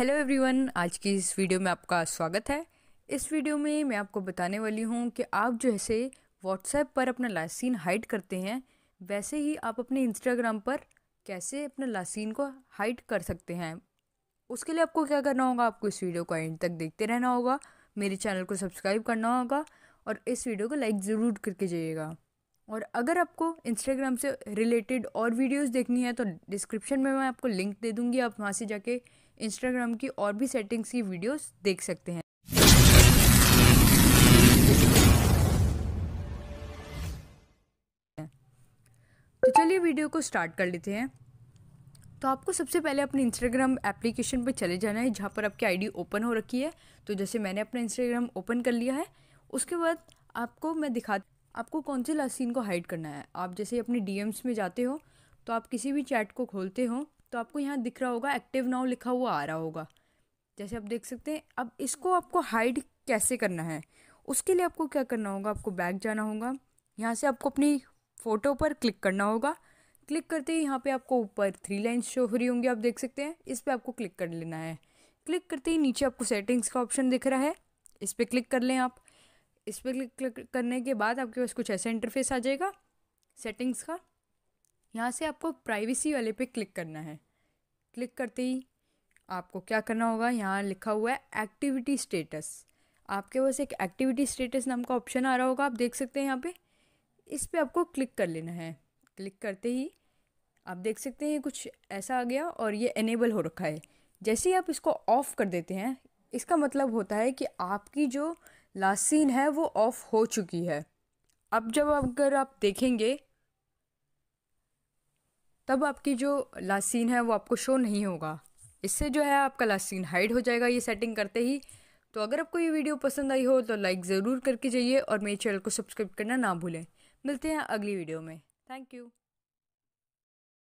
Hello everyone, आज की इस वीडियो में आपका स्वागत है। इस वीडियो में मैं आपको बताने वाली हूँ कि आप जैसे व्हाट्सएप पर अपना लास्ट सीन हाइड करते हैं, वैसे ही आप अपने इंस्टाग्राम पर कैसे अपना लास्ट सीन को हाइड कर सकते हैं। उसके लिए आपको क्या करना होगा, आपको इस वीडियो को एंड तक देखते रहना होगा, मेरे चैनल को सब्सक्राइब करना होगा और इस वीडियो को लाइक ज़रूर करके जाइएगा। और अगर आपको इंस्टाग्राम से रिलेटेड और वीडियोस देखनी है तो डिस्क्रिप्शन में मैं आपको लिंक दे दूँगी, आप वहाँ से जाके इंस्टाग्राम की और भी सेटिंग्स की वीडियोस देख सकते हैं। तो चलिए वीडियो को स्टार्ट कर लेते हैं। तो आपको सबसे पहले अपने इंस्टाग्राम एप्लीकेशन पर चले जाना है जहाँ पर आपकी आईडी ओपन हो रखी है। तो जैसे मैंने अपना इंस्टाग्राम ओपन कर लिया है, उसके बाद आपको मैं आपको कौन से लास्ट सीन को हाइड करना है। आप जैसे अपने डीएम्स में जाते हो तो आप किसी भी चैट को खोलते हो तो आपको यहाँ दिख रहा होगा, एक्टिव नाउ लिखा हुआ आ रहा होगा, जैसे आप देख सकते हैं। अब इसको आपको हाइड कैसे करना है, उसके लिए आपको क्या करना होगा, आपको बैक जाना होगा। यहाँ से आपको अपनी फ़ोटो पर क्लिक करना होगा। क्लिक करते ही यहाँ पे आपको ऊपर 3 लाइन्स शो हो रही होंगी, आप देख सकते हैं। इस पर आपको क्लिक कर लेना है। क्लिक करते ही नीचे आपको सेटिंग्स का ऑप्शन दिख रहा है, इस पर क्लिक कर लें आप। इस पर क्लिक करने के बाद आपके पास कुछ ऐसा इंटरफेस आ जाएगा सेटिंग्स का। यहाँ से आपको प्राइवेसी वाले पे क्लिक करना है। क्लिक करते ही आपको क्या करना होगा, यहाँ लिखा हुआ है एक्टिविटी स्टेटस। आपके पास एक एक्टिविटी स्टेटस नाम का ऑप्शन आ रहा होगा, आप देख सकते हैं यहाँ पे। इस पे आपको क्लिक कर लेना है। क्लिक करते ही आप देख सकते हैं कुछ ऐसा आ गया और ये एनेबल हो रखा है। जैसे ही आप इसको ऑफ़ कर देते हैं, इसका मतलब होता है कि आपकी जो लास्ट सीन है वो ऑफ़ हो चुकी है। अब जब अगर आप देखेंगे तब आपकी जो लास्ट सीन है वो आपको शो नहीं होगा। इससे जो है आपका लास्ट सीन हाइड हो जाएगा ये सेटिंग करते ही। तो अगर आपको ये वीडियो पसंद आई हो तो लाइक ज़रूर करके जाइए और मेरे चैनल को सब्सक्राइब करना ना भूलें। मिलते हैं अगली वीडियो में। Thank you.